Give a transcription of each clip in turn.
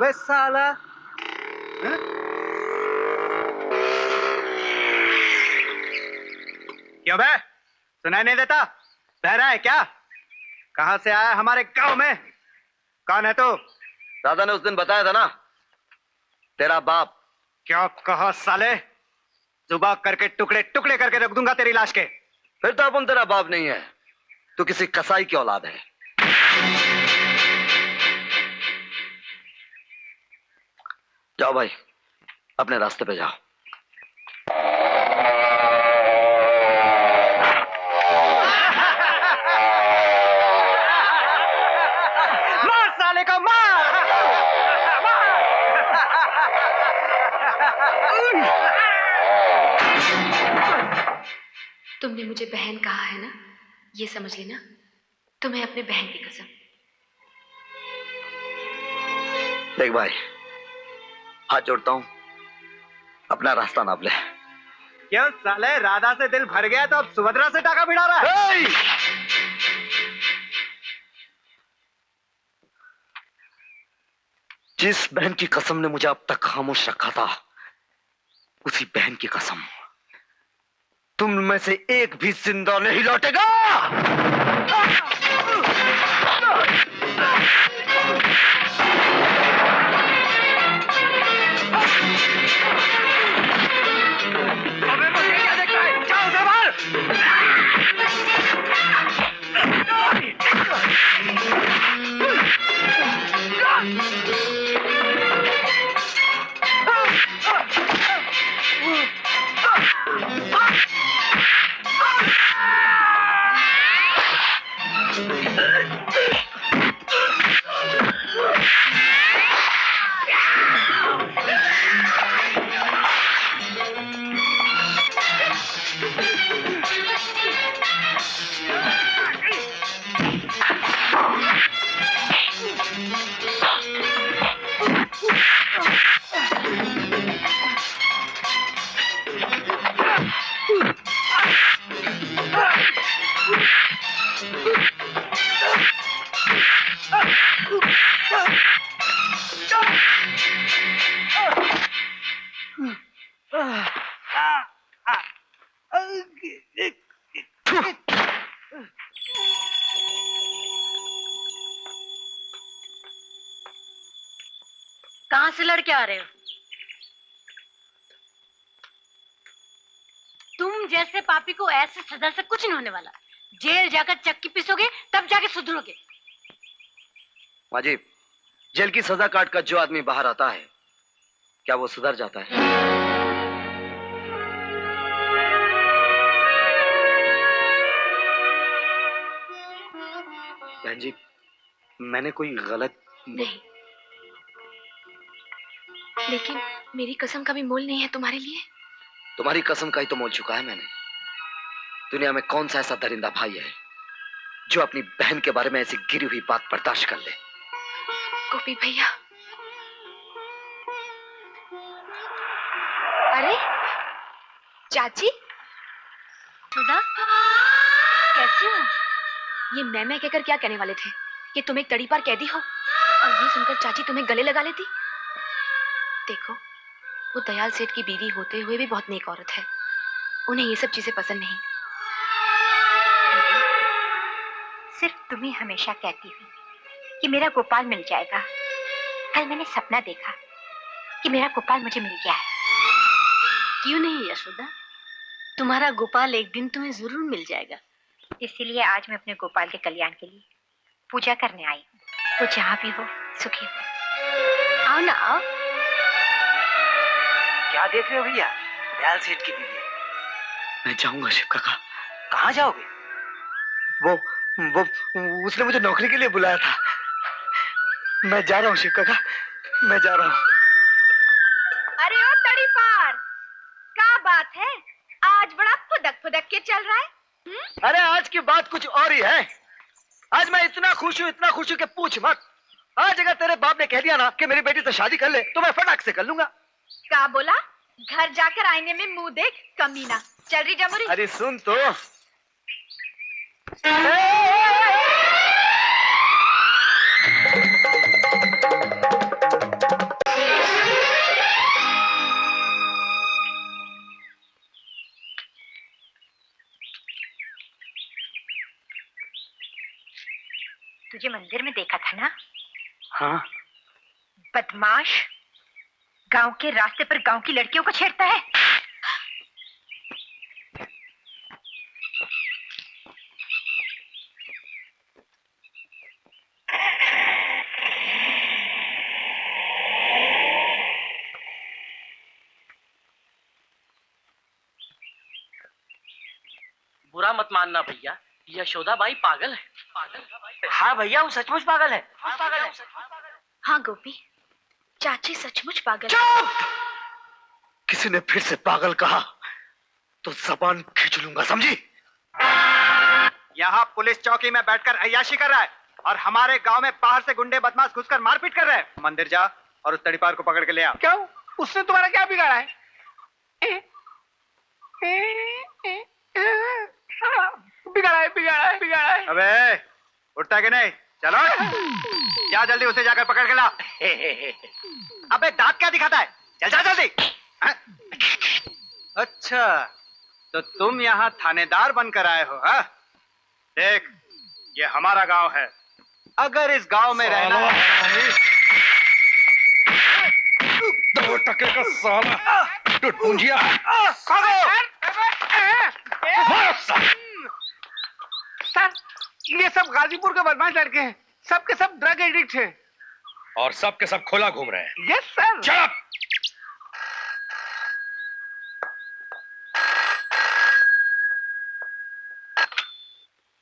अबे साला, क्यों बे? सुनाई नहीं देता? बहरा है क्या? कहां से आया हमारे गांव में? कौन है तू? दादा ने उस दिन बताया था ना, तेरा बाप। क्या कहा साले? जुबान करके टुकड़े टुकड़े करके रख दूंगा तेरी लाश के। फिर तो अपन तेरा बाप नहीं है, तू किसी कसाई की औलाद है। जाओ भाई, अपने रास्ते पे जाओ। मार साले को, मार! तुमने मुझे बहन कहा है ना, ये समझ लेना, तुम्हें अपने बहन की कसम। देख भाई, हाथ जोड़ता हूं, अपना रास्ता नाप ले। क्यों साले, राधा से दिल भर गया तो अब सुभद्रा से टाका भिड़ा रहा है? जिस बहन की कसम ने मुझे अब तक खामोश रखा था, उसी बहन की कसम, तुम में से एक भी जिंदा नहीं लौटेगा। अबे मुझे क्या देखता है? जाओ उसे मार! कहां से लड़के आ रहे हो? तुम जैसे पापी को ऐसे सजा से कुछ नहीं होने वाला। जेल जाकर चक्की पीसोगे तब जाके सुधरोगे। माँ जी, जेल की सजा काट कर जो आदमी बाहर आता है, क्या वो सुधर जाता है? बहन जी, मैंने कोई गलत नहीं, लेकिन मेरी कसम का भी मोल नहीं है तुम्हारे लिए। तुम्हारी कसम का ही तो मोल चुका है मैंने। दुनिया में कौन सा ऐसा दरिंदा भाई है जो अपनी बहन के बारे में ऐसी गिरी हुई बात बर्दाश्त कर ले? गोपी भैया। अरे चाची, सुधा, कैसी हो? ये मैं कहकर क्या कहने वाले थे कि तुम एक तड़ीपार कैदी हो, और ये सुनकर चाची तुम्हें गले लगा लेती। देखो, वो दयाल सेठ की बीवी होते हुए भी बहुत नेक औरत है, उन्हें ये सब चीजें पसंद नहीं। सिर्फ तुम्हें हमेशा कहती हुई कि मेरा गोपाल मिल जाएगा। कल मैंने सपना देखा कि मेरा गोपाल मुझे मिल गया है। क्यों नहीं यशोदा, तुम्हारा गोपाल एक दिन तुम्हें जरूर मिल जाएगा। इसीलिए आज मैं अपने गोपाल के कल्याण के लिए पूजा करने आई हूँ। वो जहाँ भी हो सुखी हो। आओ ना, आओ। क्या देख रहे हो भैया? दयाल सेठ की बीवी है। मैं जाऊंगा शिव काका। कहाँ जाओगे? वो उसने मुझे नौकरी के लिए बुलाया था। मैं जा रहा हूँ शिव काका, मैं जा रहा हूँ। अरे ओ तड़ी पार, क्या बात है? आज बड़ा फुदक फुदक के चल रहा है। अरे आज की बात कुछ और ही है। आज मैं इतना खुश हूँ कि पूछ मत। आज अगर तेरे बाप ने कह दिया ना कि मेरी बेटी से शादी कर ले, तो मैं फटाक से कर लूंगा। क्या बोला? घर जाकर आईने में मुंह देख कमीना। चल रही जमुरी। अरे सुन तो। तुझे मंदिर में देखा था ना? हाँ। बदमाश, गांव के रास्ते पर गांव की लड़कियों को छेड़ता है। बुरा मत मानना भैया, यशोदा बाई पागल है। हाँ भैया, वो सचमुच पागल है। हाँ गोपी, चाची सचमुच पागल है। चुप! किसी ने फिर से पागल कहा तो जबान खींच लूंगा, समझी? यहाँ पुलिस चौकी में बैठकर अय्याशी कर रहा है और हमारे गांव में बाहर से गुंडे बदमाश घुसकर मारपीट कर रहे हैं। मंदिर जा और उस तड़ीपार को पकड़ के ले आ। क्यों? उसने तुम्हारा क्या बिगाड़ा है? बिगाड़ा है। अबे उठता कि नहीं? चलो जा जल्दी, उसे जाकर पकड़ के ला। अबे दांत क्या दिखाता है? चल जा जल्दी। अच्छा, तो तुम यहाँ थानेदार बनकर आए हो? हाँ? देख, ये हमारा गांव है। अगर इस गांव में रहना है 2 टके का साला टुटपुंजिया। सर, ये सब गाजीपुर के बदमाश लड़के हैं। सब के सब ड्रग एडिक्ट हैं। और सब के सब खुला घूम रहे हैं। Yes sir. Shut up!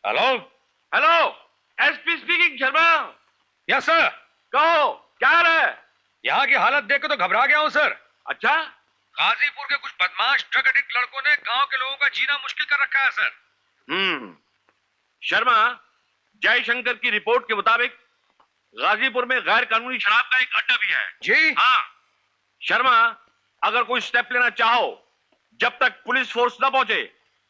Hello hello, SP speaking. Sharma. Yes sir. कहो, क्या हाल है? यहाँ की हालत देख के तो घबरा गया हूँ सर। अच्छा? गाजीपुर के कुछ बदमाश ड्रग एडिक्ट लड़कों ने गांव के लोगों का जीना मुश्किल कर रखा है सर। शर्मा, जयशंकर की रिपोर्ट के मुताबिक गाजीपुर में गैर कानूनी शराब का एक अड्डा भी है। जी हाँ शर्मा, अगर कोई स्टेप लेना चाहो, जब तक पुलिस फोर्स न पहुंचे,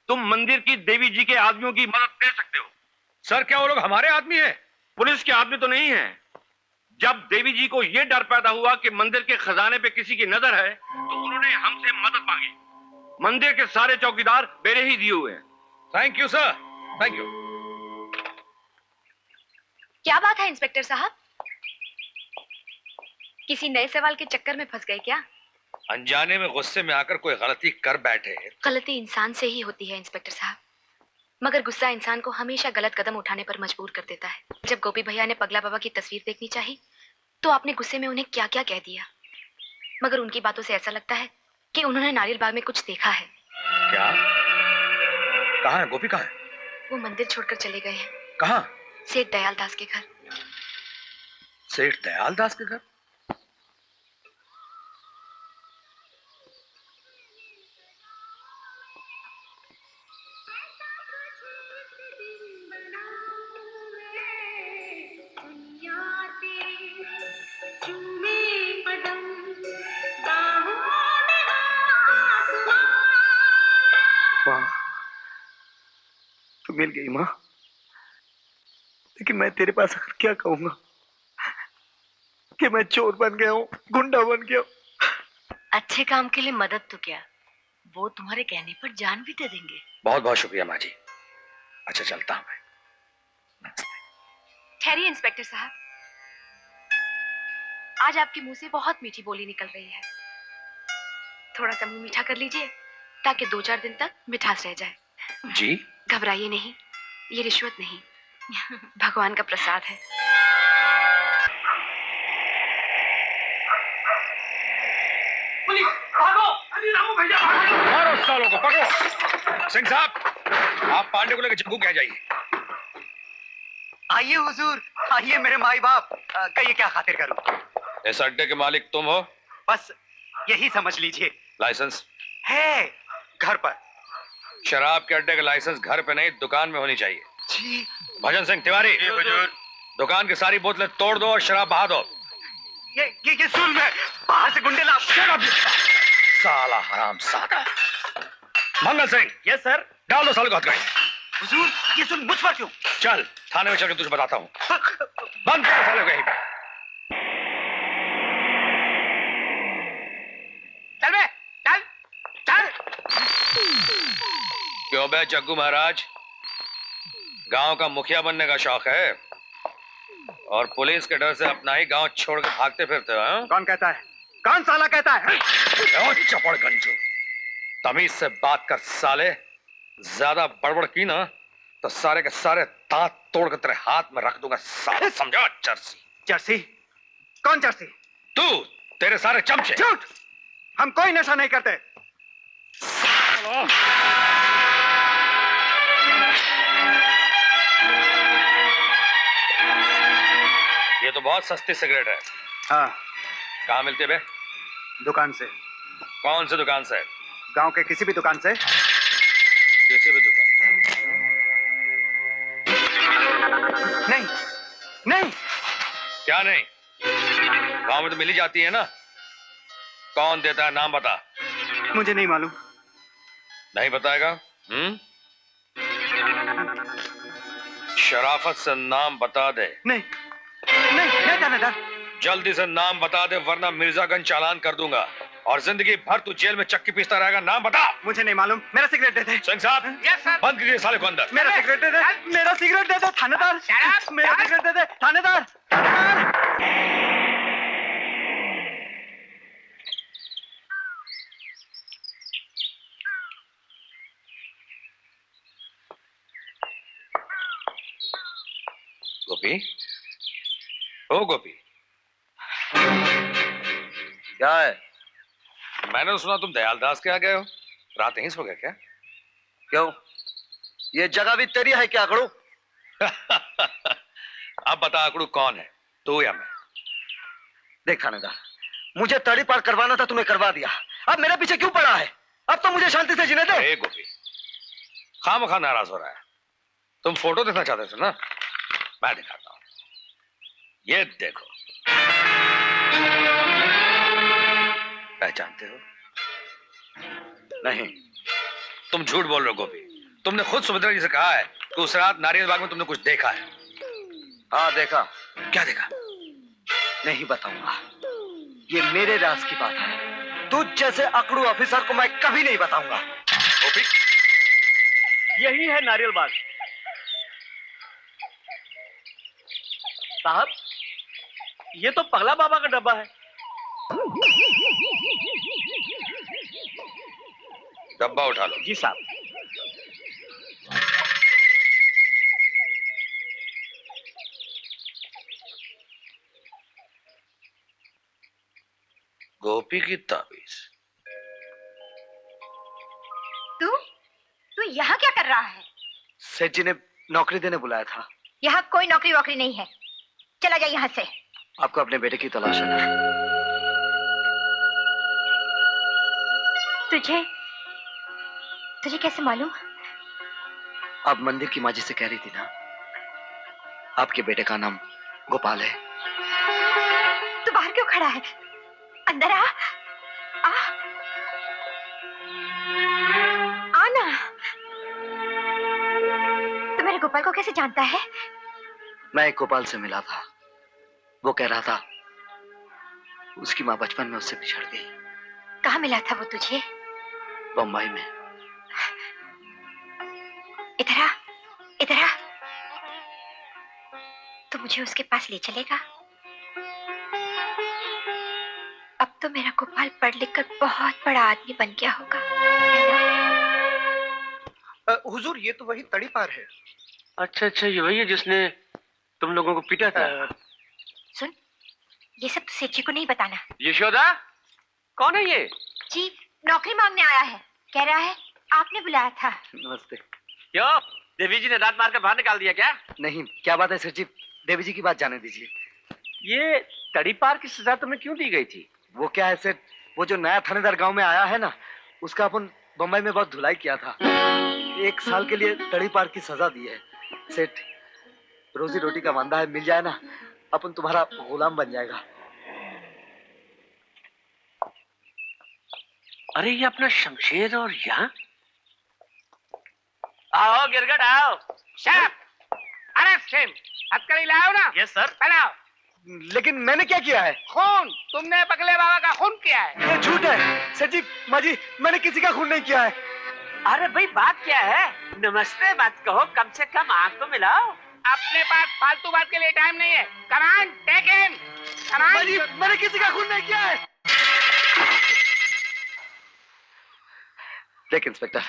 तुम मंदिर की देवी जी के आदमियों की मदद ले सकते हो। सर, क्या वो लोग हमारे आदमी हैं? पुलिस के आदमी तो नहीं है। जब देवी जी को यह डर पैदा हुआ कि मंदिर के खजाने पे किसी की नजर है, तो उन्होंने हमसे मदद मांगी। मंदिर के सारे चौकीदार मेरे ही दिए हुए हैं। Thank you sir, thank you. क्या बात है इंस्पेक्टर साहब? किसी नए सवाल के चक्कर में फंस गए क्या? अनजाने में गुस्से में आकर कोई गलती कर बैठे। गलती इंसान से ही होती है इंस्पेक्टर साहब, मगर गुस्सा इंसान को हमेशा गलत कदम उठाने पर मजबूर कर देता है। जब गोपी भैया ने पगला बाबा की तस्वीर देखनी चाहिए तो आपने गुस्से में उन्हें क्या क्या कह दिया, मगर उनकी बातों से ऐसा लगता है कि उन्होंने नारियल बाग में कुछ देखा है। क्या? कहाँ है गोपी? कहाँ है? वो मंदिर छोड़कर चले गए हैं। कहाँ? सेठ दयाल दास के घर। सेठ दयाल दास के घर? तू मिल गई माँ, लेकिन मैं तेरे पास आकर क्या कहूंगा कि मैं चोर बन गया हूँ, गुंडा बन गया हूँ। अच्छे काम के लिए मदद तो क्या, वो तुम्हारे कहने पर जान भी दे देंगे। बहुत बहुत शुक्रिया माँ जी। अच्छा चलता हूँ मैं। ठहरिए इंस्पेक्टर साहब, आज आपके मुंह से बहुत मीठी बोली निकल रही है। थोड़ा सा मुंह मीठा कर लीजिए ताकि 2-4 दिन तक मिठास रह जाए। जी? घबराइए नहीं, ये रिश्वत नहीं, भगवान का प्रसाद है। पुलिस, भागो! अरे रामू भैया, भागो! मारो उस सालों को, पकड़ो। सिंह साहब, आप पांडे को लेकर जग्गू क्या जाइए। आइए हुजूर, आइए मेरे माई बाप। कहिए क्या खातिर करूं? इस अड्डे के मालिक तुम हो? बस यही समझ लीजिए। लाइसेंस है घर पर। शराब के अड्डे का लाइसेंस घर पे नहीं, दुकान में होनी चाहिए। जी। भजन सिंह तिवारी, दुकान की सारी बोतलें तोड़ दो और शराब बहा दो। ये जुल्म है। बाहर से गुंडे ला। साला हरामजादा। मंगल सिंह। Yes sir. डाल दो साले को हथकड़ी। हुजूर, ये जुल्म मुझ पर क्यों? चल थाने में चल के तुझे बताता हूँ। बंद कर साले को यहीं पे। चल बे, चल, चल। क्यों बे जग्गू महाराज, गांव का मुखिया बनने का शौक है? और पुलिस के डर से अपना ही गांव छोड़ के भागते फिरते हो, हाँ? कौन कहता है? कौन साला कहता है? चपड़ गंजू, तमीज से बात कर साले। ज्यादा बड़बड़ की ना तो सारे के सारे दांत तोड़ कर तेरे हाथ में रख दूंगा साले, समझा? चर्सी। चर्सी? कौन चर्सी? तू, तेरे सारे चमचे। झूठ! हम कोई नशा नहीं करते। ये तो बहुत सस्ती सिगरेट है। हाँ। कहाँ मिलती है बे? दुकान से। कौन सी दुकान से? गांव के किसी भी दुकान से। किसी भी दुकान? नहीं, नहीं। क्या नहीं? गांव में तो मिल ही जाती है ना। कौन देता है, नाम बता। मुझे नहीं मालूम। नहीं बताएगा? शराफत से नाम बता दे। नहीं, नहीं, नहीं थानेदार। जल्दी से नाम बता दे वरना मिर्जागंज चालान कर दूंगा और जिंदगी भर तू जेल में चक्की पीसता रहेगा। नाम बता। मुझे नहीं मालूम। मेरा सिगरेट दे दे। सिंह साहब, यस सर। बंद कीजिए साले को अंदर। मेरा सिगरेट दे दे। मेरा सिगरेट दे दे थानेदार। मेरा सिगरेट दे दे थानेदार। गोपी, ओ गोपी, क्या है? मैंने सुना तुम दयालदास के यहाँ गए हो। रात यहीं सो गए क्या? क्यों? ये जगह भी तेरी है क्या आकड़ू? अब बता आकड़ू कौन है, तू या मैं? देख थानेदार, मुझे तड़ी पार करवाना था, तुम्हें करवा दिया। अब मेरे पीछे क्यों पड़ा है? अब तो मुझे शांति से जीने दे। ए गोपी, खामखा नाराज हो रहा है। तुम फोटो देखना चाहते थे ना, मैं दिखाता हूं। ये देखो। पहचानते हो? नहीं। तुम झूठ बोल रहे हो गोपी। तुमने खुद सुभद्रा जी से कहा है कि उस रात नारियल बाग में तुमने कुछ देखा है। हाँ देखा। क्या देखा? नहीं बताऊंगा, ये मेरे राज की बात है। तुझ जैसे अकड़ू ऑफिसर को मैं कभी नहीं बताऊंगा। गोपी, यही है नारियल बाग साहब। ये तो पगला बाबा का डब्बा है। डब्बा उठा लो। जी साहब। गोपी की ताबीज। तू यहाँ क्या कर रहा है? सेठ जी ने नौकरी देने बुलाया था। यहाँ कोई नौकरी वोकरी नहीं है, चला जा यहाँ से। आपको अपने बेटे की तलाश है ना? तुझे कैसे मालूम? आप मंदिर की माजी से कह रही थी ना, आपके बेटे का नाम गोपाल है। तू बाहर क्यों खड़ा है? अंदर आ, आ, आना। तू मेरे गोपाल को कैसे जानता है? मैं एक गोपाल से मिला था, वो कह रहा था उसकी माँ बचपन में उससे बिछड़ गई। कहाँ मिला था वो तुझे? बम्बई में। इधर आ, इधर आ। तो मुझे उसके पास ले चलेगा? अब तो मेरा गोपाल पढ़ लिख कर बहुत बड़ा आदमी बन गया होगा। हुजूर, ये तो वही तड़ी पार है। अच्छा अच्छा, ये वही है जिसने तुम लोगों को पीटा था। सुन, ये सब तो सेठ जी को नहीं बताना। यशोदा, कौन है ये? जी, नौकरी मांगने आया है। कह रहा है आपने बुलाया था। नमस्ते। क्यों, देवी जी ने दांत मार कर बाहर निकाल दिया क्या? नहीं, क्या बात है सेठ जी, देवी जी की बात जाने दीजिए। ये तड़ी पार की सजा तुम्हें क्यों दी गई थी? वो क्या है सेठ, वो जो नया थानेदार गांव में आया है ना, उसका अपन बम्बई में बहुत धुलाई किया था। 1 साल के लिए तड़ी पार की सजा दी है। सेठ, रोजी रोटी का वांदा है, मिल जाए ना, अपन तुम्हारा गुलाम बन जाएगा। अरे ये अपना शमशेर और यहाँ? आओ गिरगट आओ। साहब, अरे सेम हथकड़ी लाओ ना। Yes sir. बनाओ। लेकिन मैंने क्या किया है? खून, तुमने पगले बाबा का खून किया है। ये झूठ है सेठ जी, माजी, मैंने किसी का खून नहीं किया है। अरे भाई बात क्या है? नमस्ते मत कहो, कम से कम आंख तो मिलाओ। अपने पास फालतू बात के लिए टाइम नहीं है। कमान टेक हिम, कमान। मैंने किसी का खून नहीं किया है। देख इंस्पेक्टर,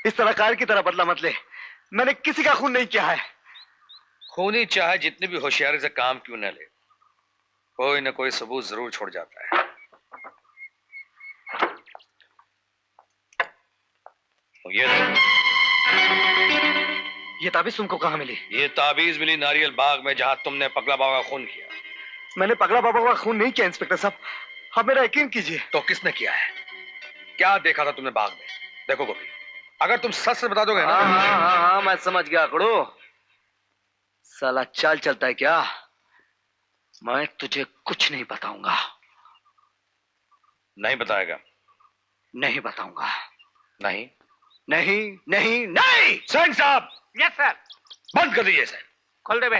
इस तरह कार की तरह बदला मत ले। मैंने किसी का खून नहीं किया है। खूनी चाहे जितनी भी होशियारी से काम क्यों न ले, कोई न कोई सबूत जरूर छोड़ जाता है। ये ताबीज तुमको कहाँ मिली? ये ताबीज मिली नारियल बाग में, जहां तुमने पगला बाबा का खून किया। मैंने पगला बाबा का खून नहीं किया इंस्पेक्टर साहब, आप मेरा यकीन कीजिए। तो किसने किया है? क्या देखा था तुमने बाग में? देखो गोपी, अगर तुम सच से बता दोगे ना। हाँ, मैं समझ गया अकड़ो। साला चाल चलता है क्या? मैं तुझे कुछ नहीं बताऊंगा। नहीं बताएगा? नहीं बताऊंगा। नहीं नहीं नहीं नहीं। सिंह साहब, यस सर। बंद कर दीजिए इसे। खोल दे बे।